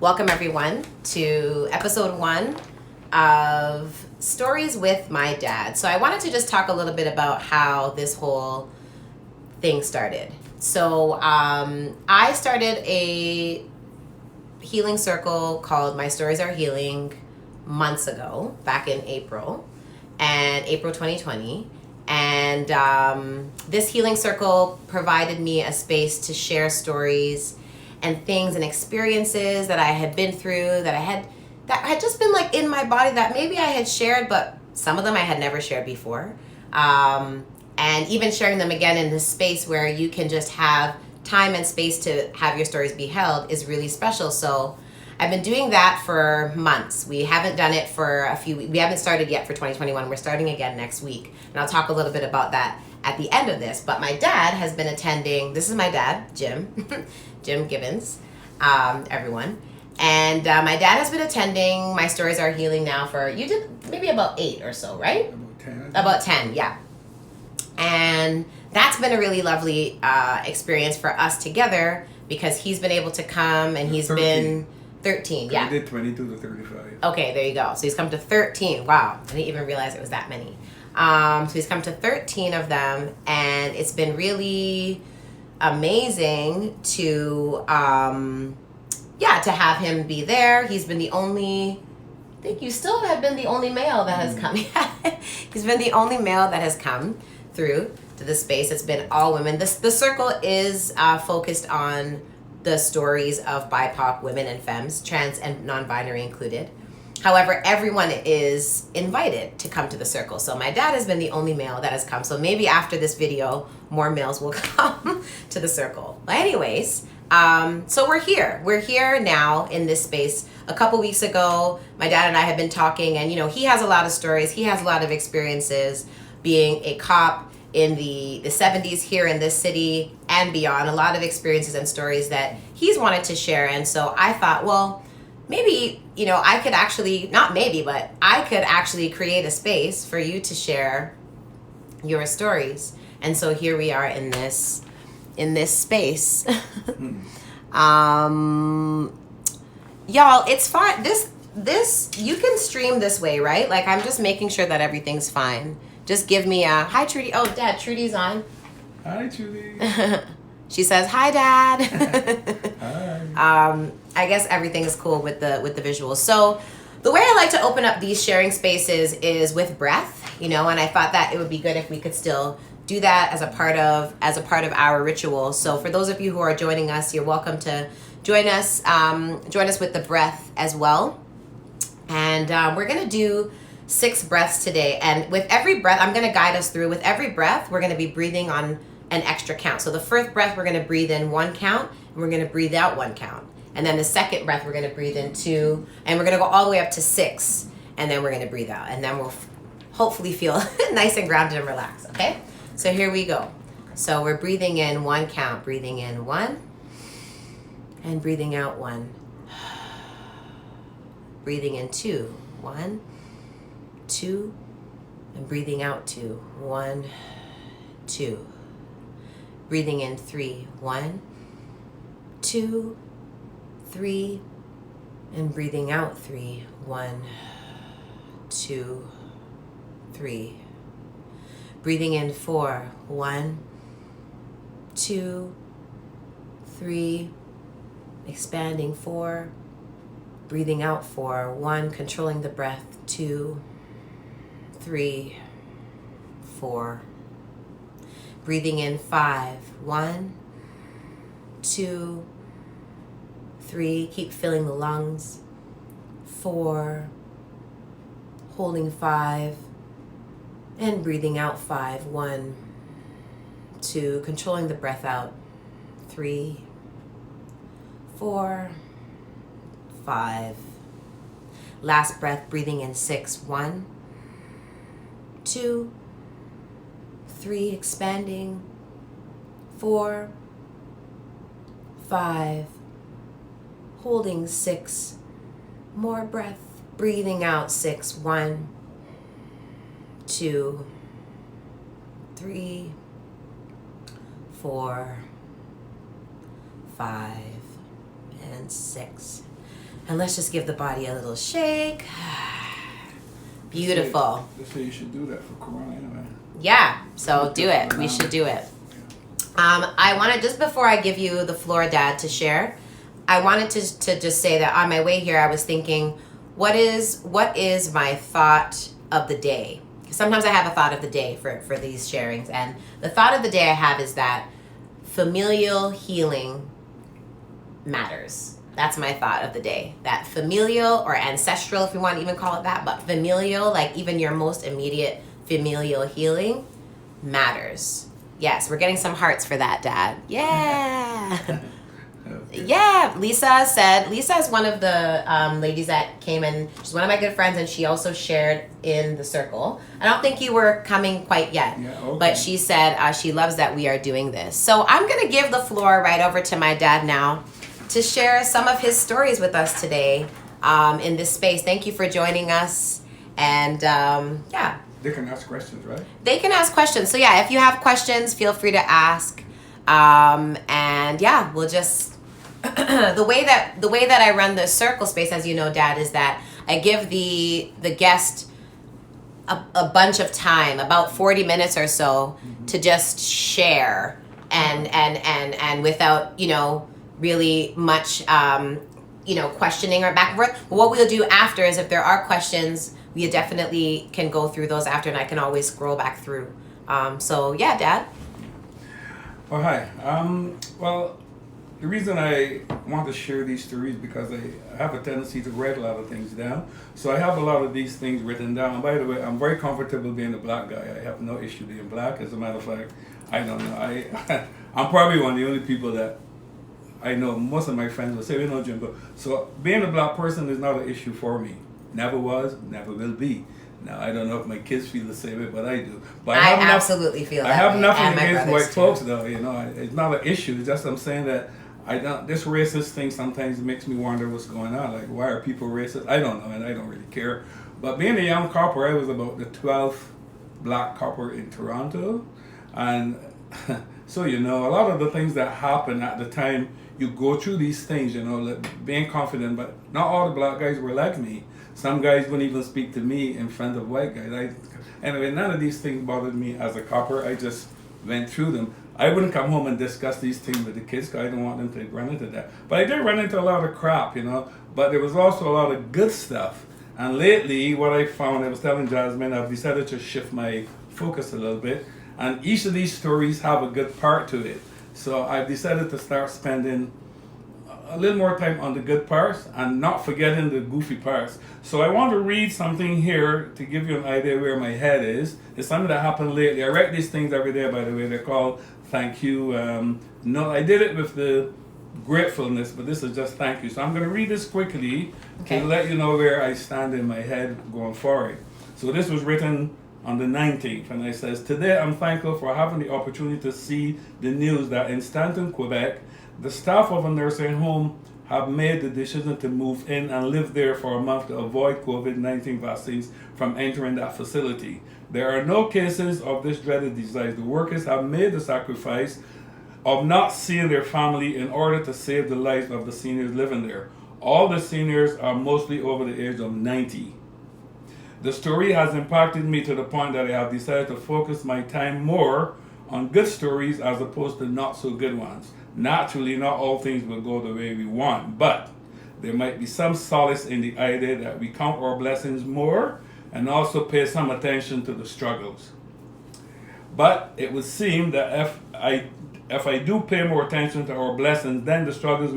Welcome everyone to episode 1 of Stories with My Dad. So I wanted to just talk a little bit about how this whole thing started. So I started a healing circle called My Stories Are Healing months ago, back in April 2020. And this healing circle provided me a space to share stories and things and experiences that I had been through, that had just been like in my body, that maybe I had shared, but some of them I had never shared before. And even sharing them again in this space where you can just have time and space to have your stories be held is really special. So I've been doing that for months. We haven't done it for a few weeks. We haven't started yet for 2021. We're starting again next week. And I'll talk a little bit about that at the end of this. But my dad has been attending. This is my dad, Jim. Jim Gibbons, everyone. And my dad has been attending My Stories Are Healing now for, you did maybe about 8 or so, right? About 10. About 10, yeah. And that's been a really lovely experience for us together because he's been able to come and he's 13. been 13, yeah. I did 22 to 35. Okay, there you go. So he's come to 13. Wow, I didn't even realize it was that many. So he's come to 13 of them, and it's been really amazing to have him be there. He's been the only, I think you still have been the only male that has come. He's been the only male that has come through to the space. It's been all women. The circle is focused on the stories of BIPOC women and femmes, trans and non-binary included. However, everyone is invited to come to the circle. So my dad has been the only male that has come. So maybe after this video, more males will come to the circle. But anyways, so we're here. We're here now in this space. A couple weeks ago, my dad and I have been talking, and he has a lot of stories. He has a lot of experiences being a cop in the 70s here in this city and beyond. A lot of experiences and stories that he's wanted to share. And so I thought, well, maybe, I could actually, not maybe, but I could actually create a space for you to share your stories. And so here we are in this space. Y'all, it's fine. This, you can stream this way, right? Like, I'm just making sure that everything's fine. Just give me a, hi, Trudy. Oh, Dad, Trudy's on. Hi, Judy. She says, hi, Dad. Hi. I guess everything is cool with the visuals. So the way I like to open up these sharing spaces is with breath, and I thought that it would be good if we could still do that as a part of our ritual. So for those of you who are joining us, you're welcome to join us with the breath as well. And we're going to do 6 breaths today. And with every breath, I'm going to guide us through. With every breath, we're going to be breathing on an extra count. So the first breath, we're going to breathe in 1 count, and we're going to breathe out 1 count. And then the second breath, we're going to breathe in 2, and we're going to go all the way up to 6, and then we're going to breathe out. And then we'll hopefully feel nice and grounded and relaxed, okay? So here we go. So we're breathing in 1 count, breathing in 1, and breathing out 1. Breathing in 2, 1, 2, and breathing out 2, 1, 2. Breathing in 3, 1, 2, 3, and breathing out 3, 1, 2, 3. Breathing in 4, 1, 2, 3, expanding 4, breathing out 4, 1, controlling the breath, 2, 3, 4. Breathing in 5, 1, 2, 3, keep filling the lungs, 4, holding 5, and breathing out 5, 1, 2, controlling the breath out, 3, 4, 5. Last breath, breathing in 6, 1, 2, 3, expanding, 4, 5, holding 6, more breath, breathing out 6, 1, 2, 3, 4, 5, and 6. And let's just give the body a little shake. Beautiful. They say you should do that for Corona anyway. Yeah, so do it. We should do it. I wanted, just before I give you the floor, Dad, to share, I wanted to just say that on my way here, I was thinking, what is my thought of the day? Sometimes I have a thought of the day for these sharings. And the thought of the day I have is that familial healing matters. That's my thought of the day. That familial or ancestral, if you want to even call it that, but familial, like even your most immediate familial healing matters. Yes, we're getting some hearts for that, Dad. Yeah. Okay. Yeah, Lisa is one of the ladies that came in. She's one of my good friends, and she also shared in the circle. I don't think you were coming quite yet, Yeah, okay. but she said she loves that we are doing this. So I'm going to give the floor right over to my dad now to share some of his stories with us today in this space. Thank you for joining us. And yeah. They can ask questions, right? They can ask questions. So yeah, if you have questions, feel free to ask. And yeah, we'll just the way that I run the circle space, as you know, Dad, is that I give the guest a bunch of time, about 40 minutes or so, to just share and without, really much questioning or back and forth. What we'll do after is, if there are questions, we definitely can go through those after, and I can always scroll back through. So yeah, Dad. Oh, hi. Well, the reason I want to share these stories because I have a tendency to write a lot of things down. So I have a lot of these things written down. And by the way, I'm very comfortable being a black guy. I have no issue being black. As a matter of fact, I don't know. I'm probably one of the only people that I know. Most of my friends will say, we know Jim. So being a black person is not an issue for me. Never was, never will be. Now, I don't know if my kids feel the same way, but I do. But I absolutely feel that I have way. nothing And my against brothers white too. folks, though. It's not an issue. It's just I'm saying that this racist thing sometimes makes me wonder what's going on. Like, why are people racist? I don't know, and I don't really care. But being a young copper, I was about the 12th black copper in Toronto. And so, a lot of the things that happen at the time, you go through these things, like being confident, but not all the black guys were like me. Some guys wouldn't even speak to me in front of white guys. Anyway, none of these things bothered me as a copper. I just went through them. I wouldn't come home and discuss these things with the kids because I don't want them to run into that. But I did run into a lot of crap, But there was also a lot of good stuff. And lately, what I found, I was telling Jasmine, I've decided to shift my focus a little bit. And each of these stories have a good part to it. So I've decided to start spending a little more time on the good parts and not forgetting the goofy parts. So I want to read something here to give you an idea where my head is. It's something that happened lately. I write these things every day, by the way. They're called thank you. No, I did it with the gratefulness, but this is just thank you. So I'm going to read this quickly to let you know where I stand in my head going forward. So this was written on the 19th, and it says, today I'm thankful for having the opportunity to see the news that in Stanton, Quebec, the staff of a nursing home have made the decision to move in and live there for a month to avoid COVID-19 vaccines from entering that facility. There are no cases of this dreaded disease. The workers have made the sacrifice of not seeing their family in order to save the lives of the seniors living there. All the seniors are mostly over the age of 90. The story has impacted me to the point that I have decided to focus my time more on good stories as opposed to not so good ones. Naturally, not all things will go the way we want, but there might be some solace in the idea that we count our blessings more and also pay some attention to the struggles. But it would seem that if I do pay more attention to our blessings, then the struggles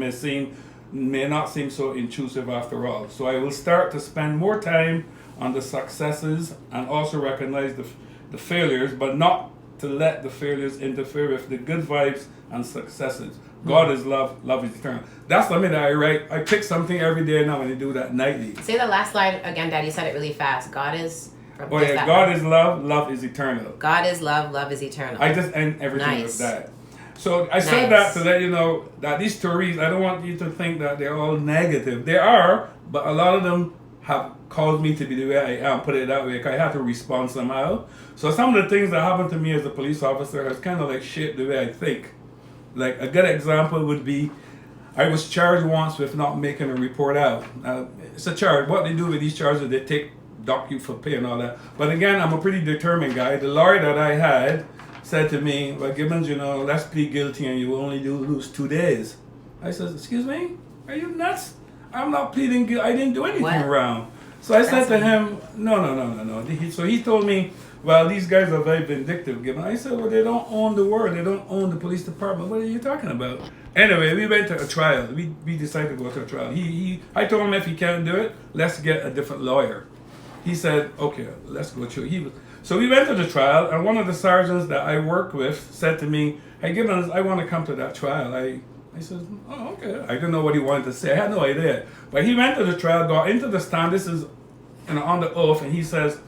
may not seem so intrusive after all. So I will start to spend more time on the successes and also recognize the failures, but not to let the failures interfere with the good vibes and successes. God is love, love is eternal. That's something that I write. I pick something every day now and I do that nightly. Say the last line again, Dad. You said it really fast. God is... Oh yeah, God is love, love is eternal. God is love, love is eternal. I just end everything with that. So I said Nice. that to let you know that these stories, I don't want you to think that they're all negative. They are, but a lot of them have caused me to be the way I am, put it that way, because I have to respond somehow. So some of the things that happened to me as a police officer has kind of like shaped the way I think. Like a good example would be, I was charged once with not making a report out. It's a charge. What they do with these charges, they dock you for pay and all that. But again, I'm a pretty determined guy. The lawyer that I had said to me, well, Gibbons, let's plead guilty and you will only lose 2 days. I said, excuse me? Are you nuts? I'm not pleading guilty. I didn't do anything wrong. So I said to him, no. So he told me, well, these guys are very vindictive, Gibbons. I said, well, they don't own the world. They don't own the police department. What are you talking about? Anyway, we went to a trial. We decided to go to a trial. I told him if he can't do it, let's get a different lawyer. He said, okay, let's go through. So we went to the trial, and one of the sergeants that I worked with said to me, hey, Gibbons, I want to come to that trial. I said, oh, okay. I didn't know what he wanted to say. I had no idea. But he went to the trial, got into the stand. This is on the oath, and he says,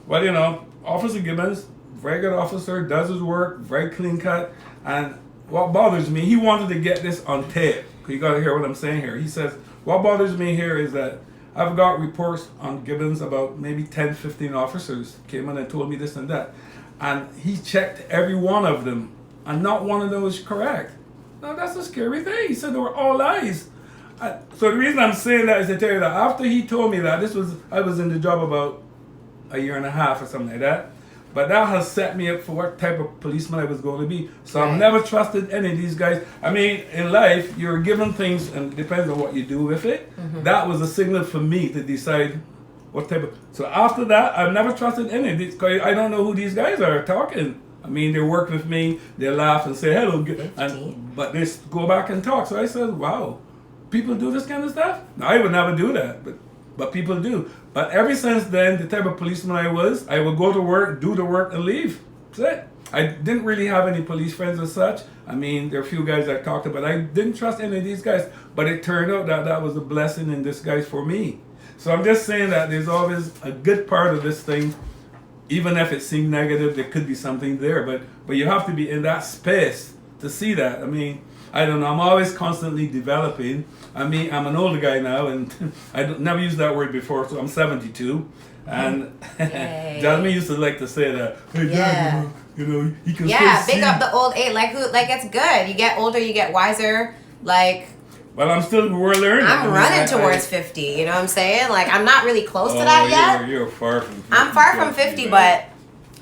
well, Officer Gibbons, very good officer, does his work, very clean cut, and what bothers me, he wanted to get this on tape. You got to hear what I'm saying here. He says, what bothers me here is that I've got reports on Gibbons about maybe 10, 15 officers came in and told me this and that. And he checked every one of them, and not one of them was correct. Now, that's a scary thing. He said they were all lies. So the reason I'm saying that is to tell you that after he told me that, I was in the job about a year and a half or something like that. But that has set me up for what type of policeman I was going to be. So I've never trusted any of these guys. I mean, in life, you're given things, and it depends on what you do with it. Mm-hmm. That was a signal for me to decide what type of... So after that, I've never trusted any of these guys. I don't know who these guys are talking. I mean, they work with me, they laugh and say hello, but they go back and talk. So I said, wow, people do this kind of stuff? No, I would never do that, but people do. But ever since then, the type of policeman I would go to work, do the work, and leave. That's it. I didn't really have any police friends as such. I mean, there are a few guys I talked to, but I didn't trust any of these guys. But it turned out that was a blessing in disguise for me. So I'm just saying that there's always a good part of this thing. Even if it seemed negative, there could be something there. But you have to be in that space to see that. I mean, I don't know. I'm always constantly developing. I mean, I'm an older guy now, and I never used that word before, so I'm 72. And Jasmine used to like to say that, hey, Dad, you can still see. Big up the old age. Like it's good. You get older, you get wiser. Well, we're learning. I'm running towards 50, you know what I'm saying? Like, I'm not really close to that yet. You're far from 50. I'm far from 50, but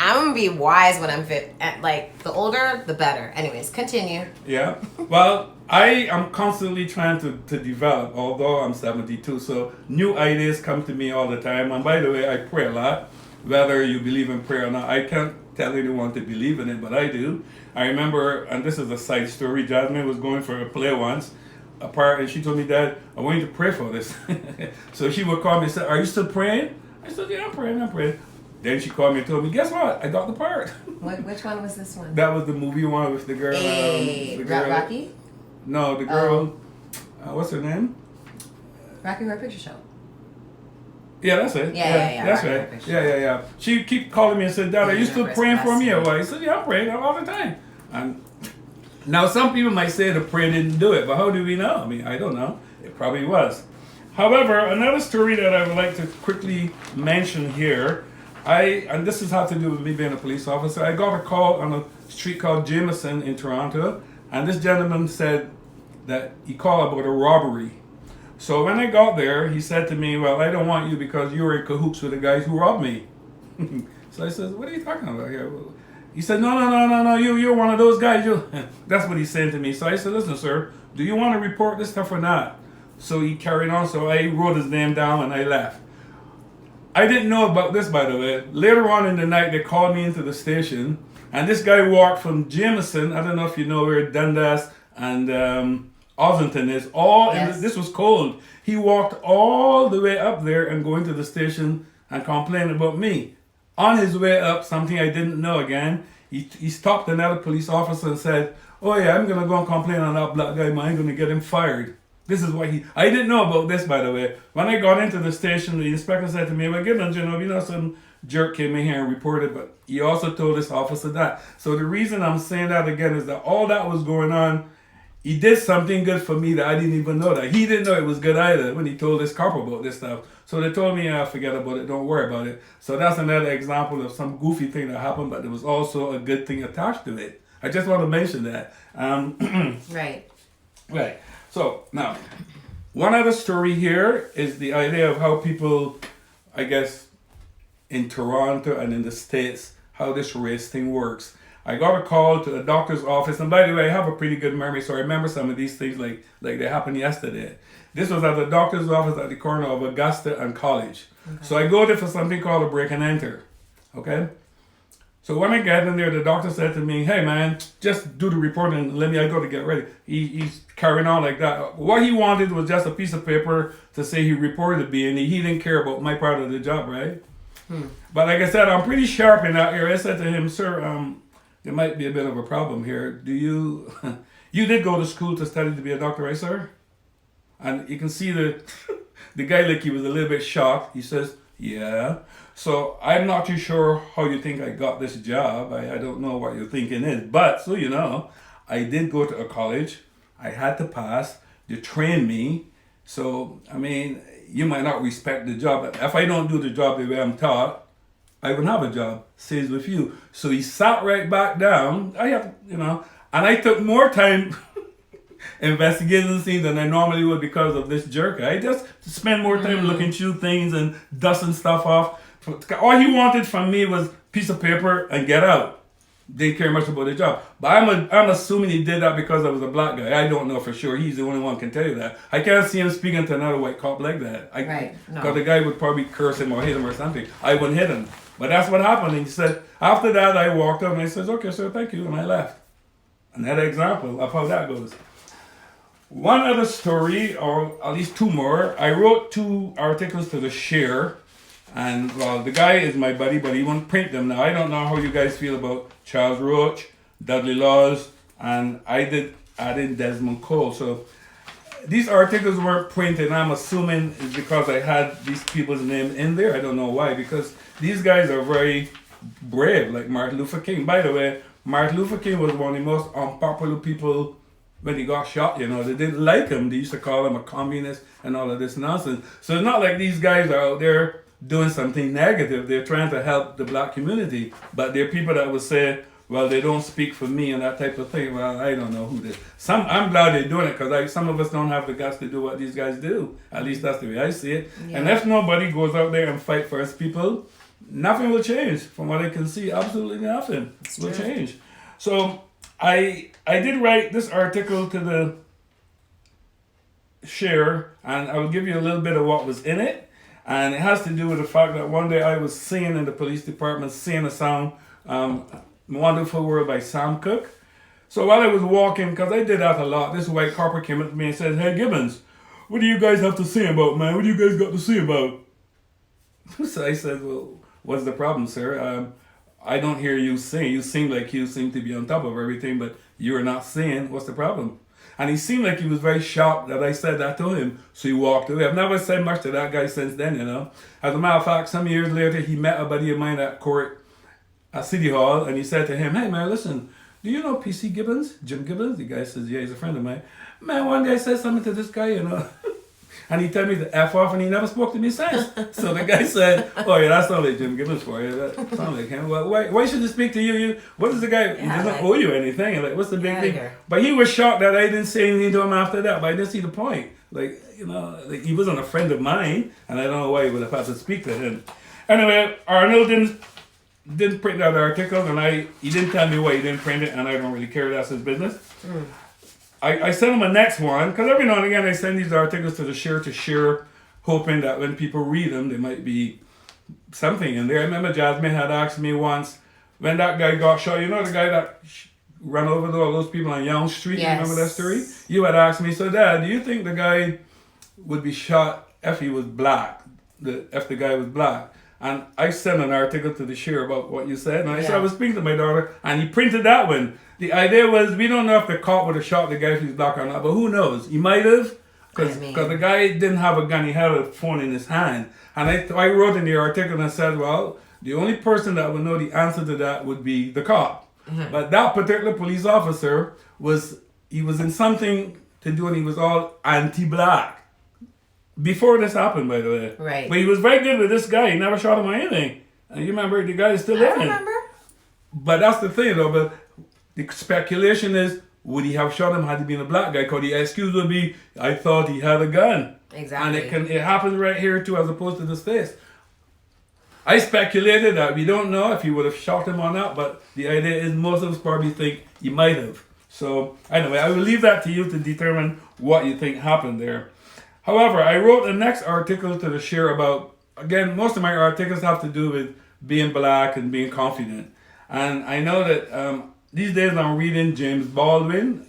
I'm going to be wise when I'm 50. Like, the older, the better. Anyways, continue. Yeah. Well, I am constantly trying to develop, although I'm 72. So new ideas come to me all the time. And by the way, I pray a lot, whether you believe in prayer or not. I can't tell anyone to believe in it, but I do. I remember, and this is a side story, Jasmine was going for a play once, and she told me, Dad, I want you to pray for this. So she would call me and say, are you still praying? I said, yeah, I'm praying. Then she called me and told me, guess what? I got the part. Which one was this one? That was the movie one with the girl. Rocky? No, the girl. What's her name? Rocky Horror Picture Show. Yeah, that's it. Yeah. That's right. Yeah. She keep calling me and said, Dad, are you still praying for me or what? I said, yeah, I'm praying all the time. And now, some people might say the prayer didn't do it, but how do we know? I mean, I don't know. It probably was. However, another story that I would like to quickly mention here, and this has had to do with me being a police officer. I got a call on a street called Jameson in Toronto, and this gentleman said that he called about a robbery. So when I got there, he said to me, well, I don't want you because you were in cahoots with the guys who robbed me. So I said, what are you talking about here? He said, no, you're one of those guys. That's what he's saying to me. So I said, listen, sir, do you want to report this stuff or not? So he carried on. So I wrote his name down and I left. I didn't know about this, by the way. Later on in the night, they called me into the station. And this guy walked from Jameson. I don't know if you know where Dundas and Ossington is. This was cold. He walked all the way up there and going to the station and complained about me. On his way up, something I didn't know again, he stopped another police officer and said, oh yeah, I'm going to go and complain on that black guy, man. I'm going to get him fired. This is what I didn't know about this, by the way. When I got into the station, the inspector said to me, well, Gibbons, some jerk came in here and reported, but he also told this officer that. So the reason I'm saying that again is that all that was going on, he did something good for me that I didn't even know that. He didn't know it was good either when he told this cop about this stuff. So they told me, forget about it, don't worry about it. So that's another example of some goofy thing that happened, but there was also a good thing attached to it. I just want to mention that. Right. Right. So now, one other story here is the idea of how people, I guess, in Toronto and in the States, how this race thing works. I got a call to the doctor's office, and by the way, I have a pretty good memory, so I remember some of these things like they happened yesterday. This was at the doctor's office at the corner of Augusta and College. Okay. So I go there for something called a break and enter. Okay? So when I get in there, the doctor said to me, "Hey man, just do the report and let me, I go to get ready." He's carrying on like that. What he wanted was just a piece of paper to say he reported me, and he didn't care about my part of the job, right? But like I said, I'm pretty sharp in that area. I said to him, "Sir, there might be a bit of a problem here. Do you, you did go to school to study to be a doctor, right, sir?" And you can see the guy, like he was a little bit shocked. He says, "Yeah. So I'm not too sure how you think I got this job. I don't know what your thinking is. But so you know, I did go to a college. I had to pass. They trained me. So, I mean, you might not respect the job. But if I don't do the job the way I'm taught, I wouldn't have a job. Stays with you." So he sat right back down. And I took more time investigating the scene than I normally would because of this jerk. I just spent more time looking through things and dusting stuff off. All he wanted from me was a piece of paper and get out. Didn't care much about the job. But I'm assuming he did that because I was a black guy. I don't know for sure. He's the only one who can tell you that. I can't see him speaking to another white cop like that. Right. Because the guy would probably curse him or hit him or something. I wouldn't hit him. But that's what happened. And he said, after that, I walked up and I said, "Okay, sir, thank you." And I left. Another example of how that goes. One other story, or at least two more. I wrote 2 articles to the Share. And well, the guy is my buddy, but he won't print them now. I don't know how you guys feel about Charles Roach, Dudley Laws, and I did add in Desmond Cole. So these articles weren't printed. I'm assuming it's because I had these people's name in there. I don't know why, because these guys are very brave, like Martin Luther King. By the way, Martin Luther King was one of the most unpopular people when he got shot. They didn't like him. They used to call him a communist and all of this nonsense. So it's not like these guys are out there doing something negative. They're trying to help the black community, but there are people that would say, "Well, they don't speak for me," and that type of thing. Well, I don't know who this. I'm glad they're doing it, because some of us don't have the guts to do what these guys do. At least that's the way I see it. Yeah. And if nobody goes out there and fight for us people, nothing will change. From what I can see, absolutely nothing will change. So I did write this article to the Share, and I will give you a little bit of what was in it. And it has to do with the fact that one day I was singing in the police department, singing a song, "Wonderful World" by Sam Cooke. So while I was walking, because I did that a lot, this white corporal came up to me and said, "Hey Gibbons, what do you guys have to say about, man? What do you guys got to say about?" So I said, "Well, what's the problem, sir? I don't hear you sing. You seem like you seem to be on top of everything, but you're not singing. What's the problem?" And he seemed like he was very shocked that I said that to him. So he walked away. I've never said much to that guy since then, As a matter of fact, some years later, he met a buddy of mine at court at City Hall, and he said to him, "Hey, man, listen, do you know P.C. Gibbons, Jim Gibbons?" The guy says, "Yeah, he's a friend of mine." "Man, one day I said something to this guy, and he told me to F off, and he never spoke to me since." So the guy said, "Oh, yeah, that sounds like Jim Gibbons for you. That sounds like him. Well, why should he speak to you? What is the guy? He doesn't owe you anything. Like, what's the big thing?" But he was shocked that I didn't say anything to him after that, but I didn't see the point. Like, he wasn't a friend of mine, and I don't know why he would have had to speak to him. Anyway, Arnold didn't print that article, and he didn't tell me why he didn't print it, and I don't really care. That's his business. I sent him a next one, because every now and again I send these articles to the Share, hoping that when people read them, there might be something in there. I remember Jasmine had asked me once, when that guy got shot, the guy that ran over all those people on Young Street, yes. Remember that story? You had asked me, "So Dad, do you think the guy would be shot if he was black, if the guy was black?" And I sent an article to the Share about what you said, and I said I was speaking to my daughter, and he printed that one. The idea was, we don't know if the cop would have shot the guy if he's black or not, but who knows? He might have, because the guy didn't have a gun, he had a phone in his hand. And I wrote in the article and I said, well, the only person that would know the answer to that would be the cop. Mm-hmm. But that particular police officer was in something to do, and he was all anti-black. Before this happened, by the way. Right. But he was very good with this guy. He never shot him or anything. And you remember, the guy is still living. I remember. But that's the thing, though. But the speculation is, would he have shot him had he been a black guy? Because the excuse would be, I thought he had a gun. Exactly. And it happens right here too, as opposed to the States. I speculated that we don't know if he would have shot him or not, but the idea is most of us probably think he might have. So anyway, I will leave that to you to determine what you think happened there. However, I wrote the next article to share about, again, most of my articles have to do with being black and being confident. And I know that these days I'm reading James Baldwin.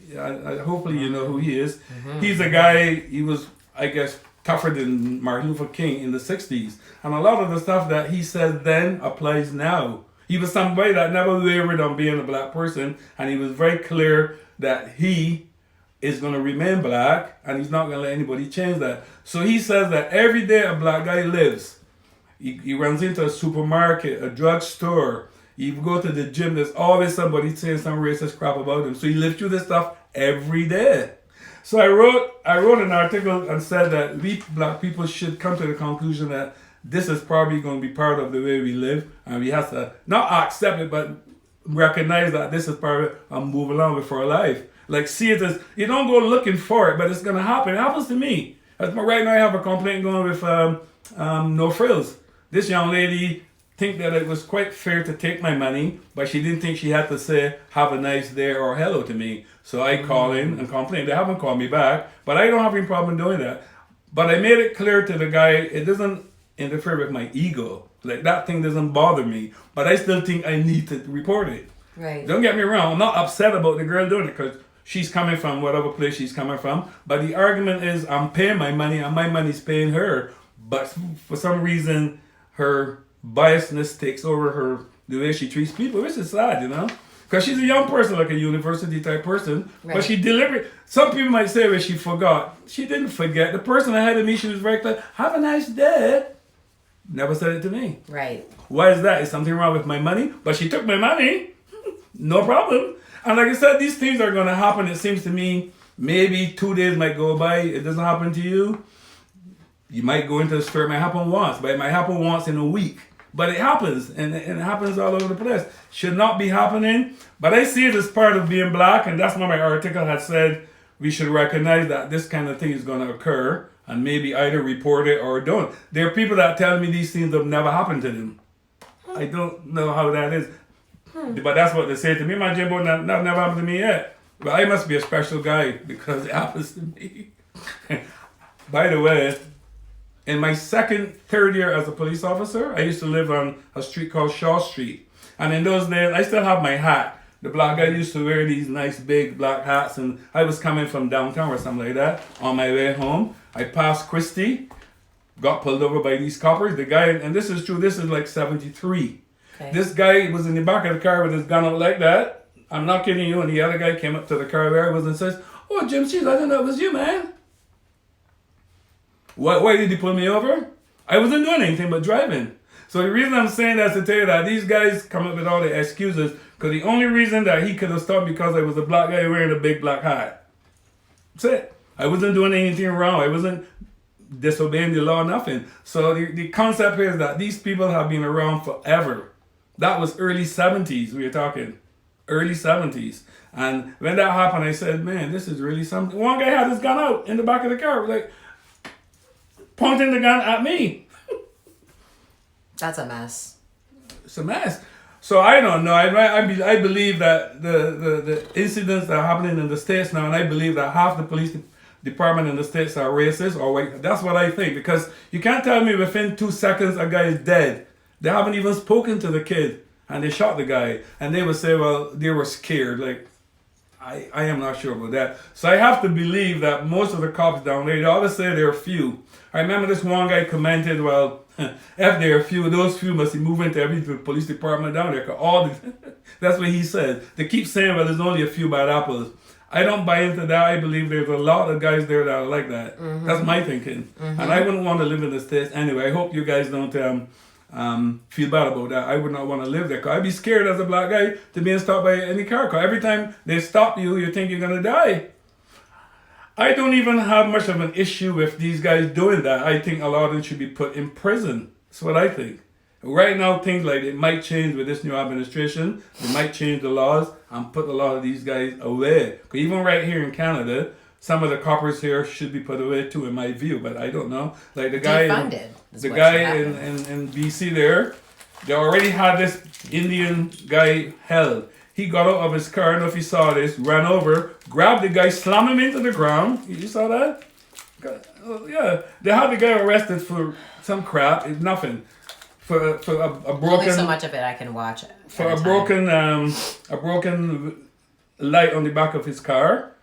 Hopefully you know who he is. Mm-hmm. He's a guy, he was, I guess, tougher than Martin Luther King in the 60s. And a lot of the stuff that he said then applies now. He was somebody that never wavered on being a black person, and he was very clear that he is going to remain black, and he's not going to let anybody change that. So he says that every day a black guy lives, he runs into a supermarket, a drugstore, you go to the gym, there's always somebody saying some racist crap about him. So he lives through this stuff every day. So I wrote an article and said that we black people should come to the conclusion that this is probably going to be part of the way we live, and we have to not accept it, but recognize that this is part of it and move along with our life. Like, see it as, you don't go looking for it, but it's going to happen. It happens to me. Right now I have a complaint going with No Frills. This young lady think that it was quite fair to take my money, but she didn't think she had to say have a nice day or hello to me. So I call in and complain. They haven't called me back, but I don't have any problem doing that. But I made it clear to the guy, it doesn't interfere with my ego. Like, that thing doesn't bother me, but I still think I need to report it. Right. Don't get me wrong, I'm not upset about the girl doing it because she's coming from whatever place she's coming from. But the argument is I'm paying my money and my money's paying her. But for some reason, her biasness takes over her, the way she treats people, which is sad, you know? Because she's a young person, like a university type person, right. But she delivered. Some people might say, well, she forgot. She didn't forget. The person ahead of me, she was very clear, have a nice day. Never said it to me. Right. Why is that? Is something wrong with my money? But she took my money. No problem. And like I said, these things are going to happen. It seems to me, maybe 2 days might go by. It doesn't happen to you. You might go into the store. It might happen once, but it might happen once in a week. But it happens, and it happens all over the place. Should not be happening, but I see it as part of being black, and that's why my article had said we should recognize that this kind of thing is going to occur, and maybe either report it or don't. There are people that tell me these things have never happened to them. I don't know how that is, but that's what they say to me. My Jimbo, that never happened to me yet. But I must be a special guy because it happens to me. By the way, in my third year as a police officer, I used to live on a street called Shaw Street. And in those days, I still have my hat. The black guy used to wear these nice big black hats, and I was coming from downtown or something like that. On my way home, I passed Christie, got pulled over by these coppers. The guy, and this is true, this is like 73. Okay. This guy was in the back of the car with his gun out like that. I'm not kidding you. And the other guy came up to the car where I was and says, "Oh, Jim Cheese, I didn't know it was you, man." Why did he pull me over? I wasn't doing anything but driving. So the reason I'm saying that is to tell you that these guys come up with all the excuses because the only reason that he could have stopped me because I was a black guy wearing a big black hat. That's it. I wasn't doing anything wrong. I wasn't disobeying the law, nothing. So the concept here is that these people have been around forever. That was early 70s we were talking. Early 70s. And when that happened, I said, man, this is really something. One guy had his gun out in the back of the car, like, pointing the gun at me. That's a mess. It's a mess. So I don't know. I believe that the incidents that are happening in the States now, and I believe that half the police department in the States are racist or white. That's what I think. Because you can't tell me within 2 seconds a guy is dead. They haven't even spoken to the kid. And they shot the guy. And they would say, well, they were scared. Like, I am not sure about that. So I have to believe that most of the cops down there, they always say there are few. I remember this one guy commented, well, if there are few, those few must be moving to every police department down there. That's what he said. They keep saying, well, there's only a few bad apples. I don't buy into that. I believe there's a lot of guys there that are like that. Mm-hmm. That's my thinking. Mm-hmm. And I wouldn't want to live in the States anyway. I hope you guys don't feel bad about that. I would not want to live there. Cause I'd be scared as a black guy to being stopped by any car. Cause every time they stop you, you think you're going to die. I don't even have much of an issue with these guys doing that. I think a lot of them should be put in prison. That's what I think. Right now, things like it might change with this new administration. They might change the laws and put a lot of these guys away. 'Cause even right here in Canada, some of the coppers here should be put away too, in my view. But I don't know. Like the guy, Defunded is the what guy should in, happen. in BC there, they already had this Indian guy held. He got out of his car. I don't know if you saw this. Ran over, grabbed the guy, slammed him into the ground. You saw that? Yeah, they had the guy arrested for some crap. It's nothing. For a Only broken so much of it I can watch. for at a time. broken light on the back of his car,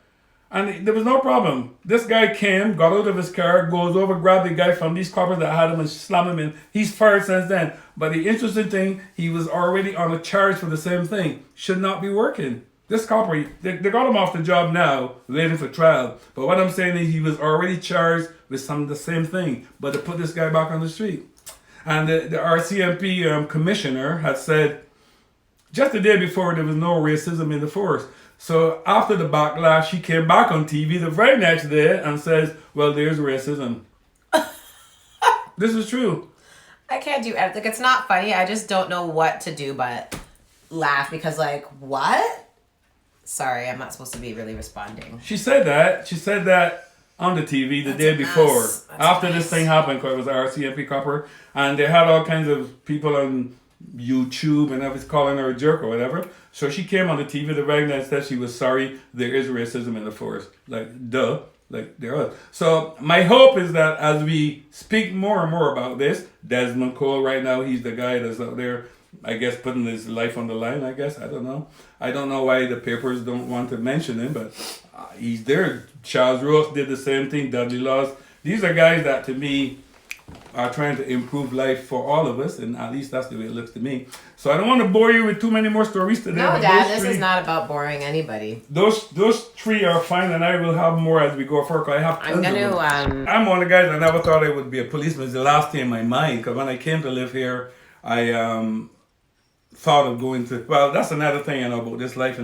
and there was no problem. This guy came, got out of his car, goes over, grabbed the guy from these coppers that had him and slammed him in. He's fired since then. But the interesting thing, he was already on a charge for the same thing. Should not be working. This copper, they got him off the job now, waiting for trial. But what I'm saying is he was already charged with some of the same thing. But to put this guy back on the street. And the RCMP commissioner had said just the day before there was no racism in the force. So after the backlash, he came back on TV the very next day and says, well, there's racism. This is true. I can't do it. Like, it's not funny. I just don't know what to do but laugh because, like, what? Sorry, I'm not supposed to be really responding. She said that on the TV the day before. After this thing happened, because it was RCMP copper. And they had all kinds of people on YouTube and everything calling her a jerk or whatever. So she came on the TV the very next day. She was sorry there is racism in the force. Like, duh. Like, there was. So my hope is that as we speak more and more about this, Desmond Cole right now, he's the guy that's out there, I guess, putting his life on the line, I guess. I don't know. I don't know why the papers don't want to mention him, but he's there. Charles Ross did the same thing. Dudley Laws. These are guys that, to me, are trying to improve life for all of us, and at least that's the way it looks to me. So I don't want to bore you with too many more stories today. No, but Dad, those this is not about boring anybody. Those three are fine, and I will have more as we go forward. I have I'm tons of gonna them. I'm one of the guys I never thought I would be a policeman. It's the last thing in my mind, because when I came to live here, I thought of going to, well, that's another thing about this life,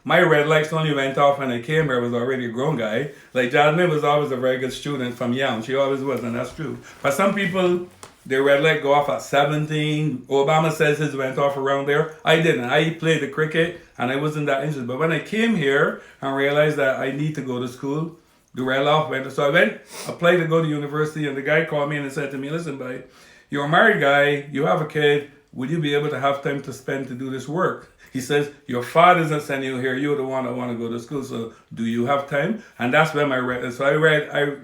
my red lights only went off when I came here. I was already a grown guy. Like, Jasmine was always a very good student from young. She always was, and that's true. But some people, their red light go off at 17. Obama says his went off around there. I didn't. I played the cricket, and I wasn't that interested. But when I came here and realized that I need to go to school, the red light went. So I went, applied to go to university, and the guy called me and said to me, listen, buddy, you're a married guy, you have a kid, will you be able to have time to spend to do this work? He says, your father isn't sending you here, you're the one that want to go to school, so do you have time? And that's when I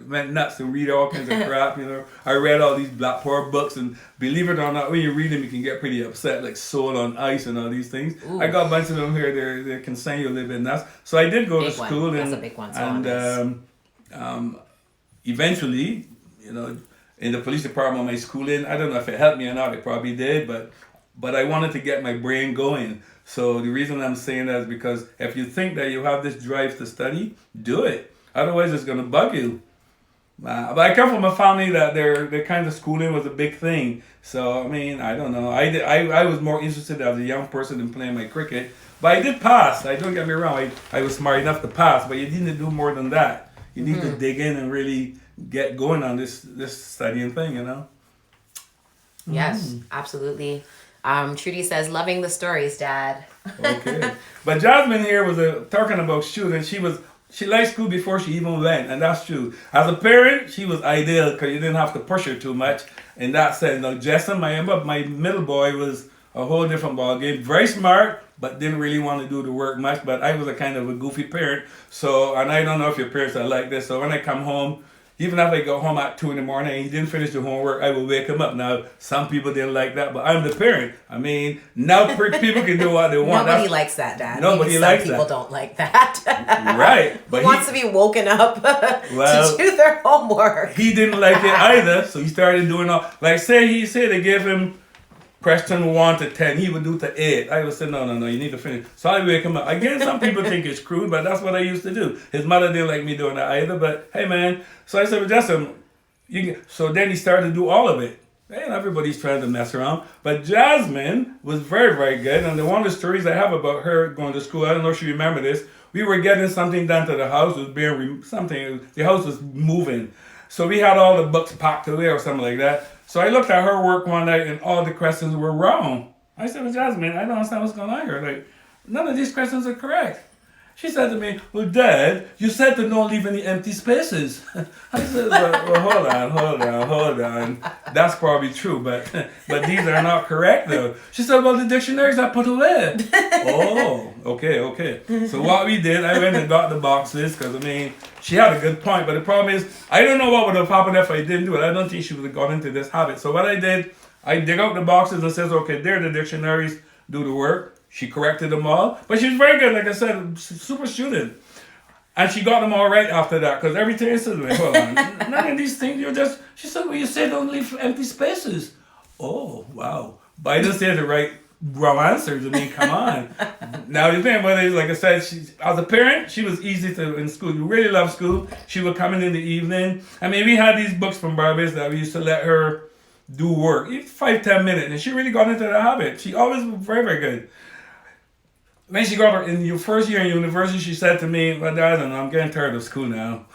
went nuts and read all kinds of crap, I read all these Black Power books, and believe it or not, when you read them, you can get pretty upset, like Soul on Ice and all these things. Ooh. I got a bunch of them here, they can send you a little bit nuts. So I did go to school, That's a big one. and eventually, in the police department, my schooling, I don't know if it helped me or not, it probably did, but I wanted to get my brain going. So the reason I'm saying that is because if you think that you have this drive to study, do it. Otherwise, it's going to bug you. But I come from a family that their kind of schooling was a big thing. So, I mean, I don't know. I was more interested as a young person in playing my cricket. But I did pass. Don't get me wrong. I was smart enough to pass. But you didn't do more than that. You need to dig in and really get going on this studying thing, Yes, absolutely. Trudy says, loving the stories, Dad. Okay. But Jasmine here was talking about shooting. She liked school before she even went, and that's true. As a parent, she was ideal because you didn't have to push her too much in that sense. Now, Jessamine, my middle boy, was a whole different ball game. Very smart, but didn't really want to do the work much. But I was a kind of a goofy parent. So, and I don't know if your parents are like this. So when I come home, even if I go home at 2 a.m. and he didn't finish the homework, I will wake him up. Now, some people didn't like that, but I'm the parent. I mean, now people can do what they want. Nobody likes that, Dad. Nobody likes that. Some people don't like that. Right. But Who wants to be woken up to do their homework? He didn't like it either, so he started doing all, like say they gave him question 1 to 10, he would do to 8. I would say, no, you need to finish. So I wake him up. Again, some people think it's crude, but that's what I used to do. His mother didn't like me doing that either, but hey, man. So I said, well, Justin, so then he started to do all of it. And everybody's trying to mess around. But Jasmine was very, very good. And one of the stories I have about her going to school, I don't know if you remember this, we were getting something done to the house. It was the house was moving. So we had all the books packed away or something like that. So I looked at her work one night and all the questions were wrong. I said, well, Jasmine, I don't understand what's going on here. Like, none of these questions are correct. She said to me, well, Dad, you said to don't leave any empty spaces. I said, well, hold on. That's probably true, but these are not correct, though. She said, well, the dictionaries are put away. Oh, okay. So what we did, I went and got the boxes, because, I mean, she had a good point, but the problem is, I don't know what would have happened if I didn't do it. I don't think she would have gone into this habit. So what I did, I dig out the boxes and says, okay, there are the dictionaries, do the work. She corrected them all, but she was very good. Like I said, super student, and she got them all right after that. Because everything I said, wait, hold on, none of these things. She said, well, you said don't leave empty spaces. Oh, wow! But I didn't say the wrong answers. I mean, come on. Now the thing about it is, like I said, as a parent, she was easy in school. You really love school. She would come in the evening. I mean, we had these books from Barbados that we used to let her do work, 5-10 minutes, and she really got into the habit. She always was very, very good. When she got her in your first year in university, she said to me, well, Dad, I'm getting tired of school now.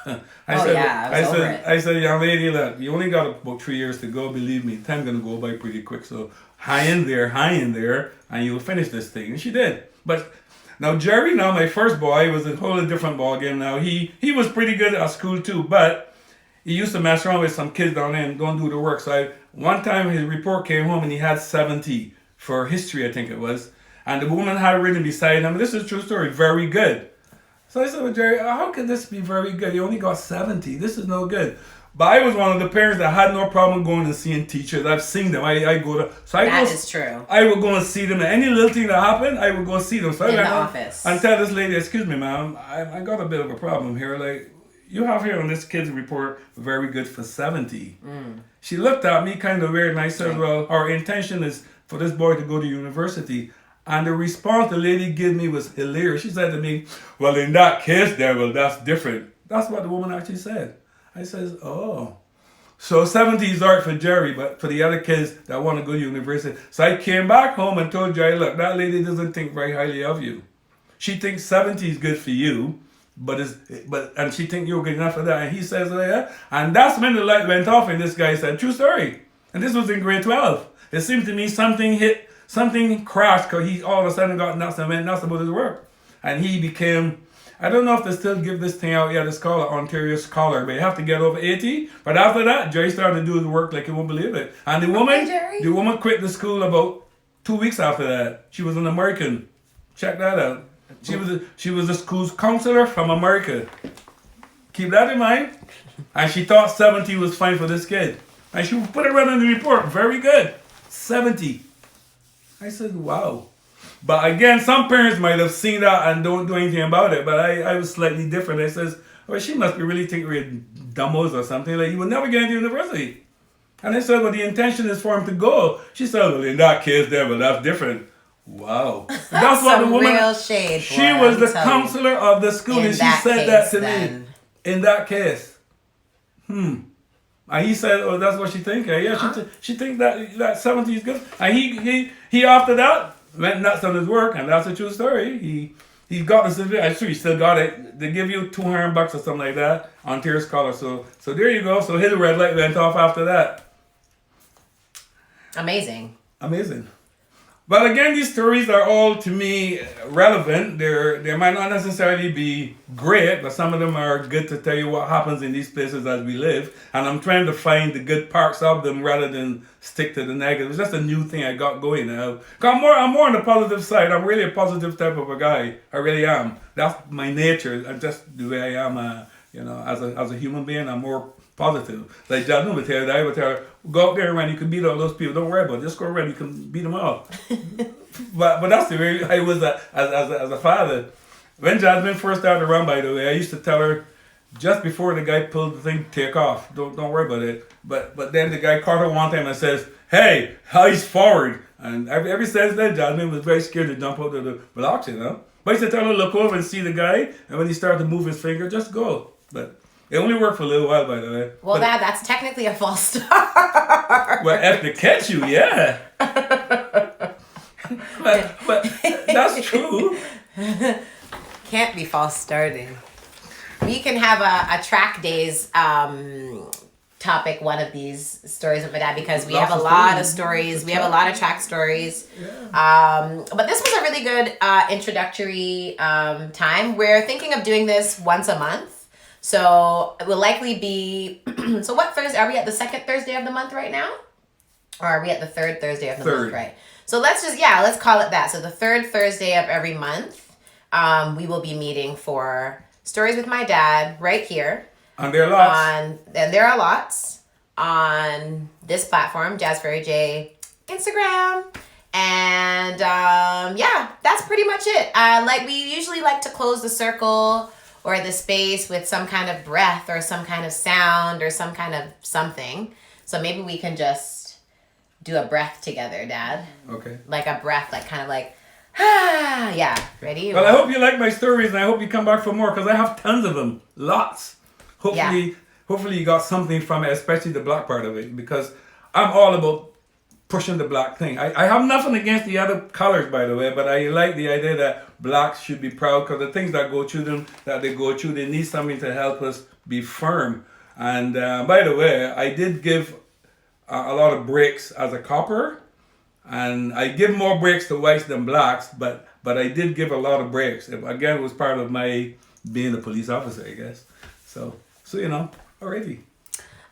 I said, young lady, look, you only got about 3 years to go. Believe me, time's going to go by pretty quick. So hang in there, and you'll finish this thing. And she did. But now Jerry, my first boy, was a wholly different ball game now. He was pretty good at school too, but he used to mess around with some kids down there and don't do the work. So one time his report came home and he had 70 for history, I think it was. And the woman had written beside him, this is a true story, very good. So I said, well, Jerry, how can this be very good? You only got 70. This is no good. But I was one of the parents that had no problem going and seeing teachers. I've seen them. I go to... That is true. I would go and see them. And any little thing that happened, I would go and see them. So in I the office. And tell this lady, excuse me, ma'am, I got a bit of a problem here. Like, you have here on this kid's report, very good for 70. She looked at me kind of weird, and I said, well, our intention is for this boy to go to university. And the response the lady gave me was hilarious. She said to me, well, in that case, that's different. That's what the woman actually said. I says, oh. So 70 is art for Jerry, but for the other kids that want to go to university. So I came back home and told Jerry, look, that lady doesn't think very highly of you. She thinks 70 is good for you, and she thinks you're good enough for that. And he says, oh, yeah. And that's when the light went off, and this guy said, true story. And this was in grade 12. It seemed to me something crashed, because he all of a sudden got nuts and went nuts about his work. And he became, I don't know if they still give this thing out yet, it's called an Ontario Scholar, but you have to get over 80. But after that, Jerry started to do his work like you won't believe it. And the woman quit the school about 2 weeks after that. She was an American. Check that out. She was a school's counselor from America. Keep that in mind. And she thought 70 was fine for this kid. And she put it right in the report. Very good. 70. I said, wow. But again, some parents might have seen that and don't do anything about it. But I was slightly different. I says, well, she must be really thinking we're dumbos or something. Like, you will never get into university. And I said, well, the intention is for him to go. She said, well, in that case there, but that's different. Wow. That's what the woman... real shade. She was the counselor of the school, and she said that to me. In that case. And he said, oh, that's what she think. Yeah, she think that 70 is good. And he after that went nuts on his work, and that's a true story. He got the certificate. I'm sure he still got it. They give you $200 or something like that, Ontario Scholar. So there you go. So his red light went off after that. Amazing. But again, these stories are all, to me, relevant. They might not necessarily be great, but some of them are good to tell you what happens in these places as we live. And I'm trying to find the good parts of them rather than stick to the negative. It's just a new thing I got going now. I'm more on the positive side. I'm really a positive type of a guy. I really am. That's my nature. I'm just the way I am. As a human being, I'm more positive. Like Jasmine would tell you, I would tell her, go out there and run, you can beat all those people. Don't worry about it. Just go around, you can beat them all. but that's the way I was as a father. When Jasmine first started to run, by the way, I used to tell her, just before the guy pulled the thing, take off. Don't worry about it. But then the guy caught her one time and says, hey, eyes forward. And ever since then, Jasmine was very scared to jump out of the blocks, But I used to tell her, look over and see the guy, and when he started to move his finger, just go. But it only worked for a little while, by the way. Well, that's technically a false start. Well, if they catch you, yeah. but that's true. Can't be false starting. We can have a track days topic one of these stories with my dad because we Lots have a of lot of stories. stories. We have a lot of track stories. But this was a really good introductory time. We're thinking of doing this once a month. So it will likely be, so what Thursday, are we at the second Thursday of the month right now? Or are we at the third Thursday of the month, right? So let's call it that. So the third Thursday of every month, we will be meeting for Stories with My Dad right here. And there are lots. And there are lots on this platform, Jazz Fairy J Instagram. And that's pretty much it. Like we usually like to close the circle or the space with some kind of breath or some kind of sound or some kind of something. So maybe we can just do a breath together, Dad. Okay. Like a breath, like kind of like, yeah. Ready? Well, I hope you like my stories and I hope you come back for more because I have tons of them. Lots. Hopefully you got something from it, especially the black part of it, because I'm all about pushing the black thing. I have nothing against the other colors, by the way, but I like the idea that blacks should be proud because the things that they go through, they need something to help us be firm. And by the way, I did give a lot of breaks as a copper, and I give more breaks to whites than blacks, but I did give a lot of breaks. Again, it was part of my being a police officer, I guess. So already.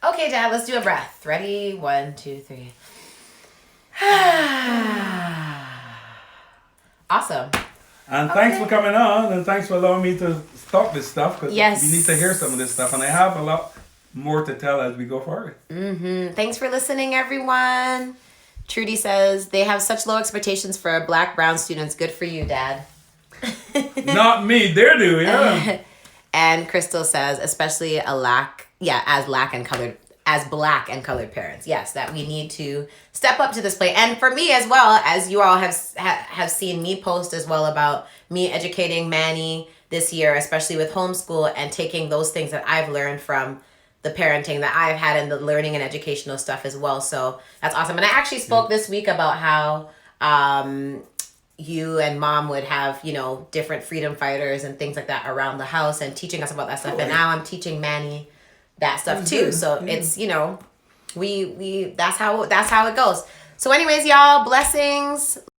Okay, Dad, let's do a breath. Ready? 1, 2, 3. Awesome. And thanks for coming on, and thanks for allowing me to talk this stuff, because we need to hear some of this stuff, and I have a lot more to tell as we go forward. Thanks for listening, everyone. Trudy says, they have such low expectations for black, brown students. Good for you, Dad. Not me, they do, yeah. And Crystal says, especially as black and colored parents. Yes, that we need to step up to this plate. And for me as well, as you all have seen me post as well about me educating Manny this year, especially with homeschool and taking those things that I've learned from the parenting that I've had and the learning and educational stuff as well. So that's awesome. And I actually spoke this week about how you and Mom would have, different freedom fighters and things like that around the house and teaching us about that stuff. And now I'm teaching Manny that stuff too. So it's, we that's how it goes. So anyways, y'all, blessings.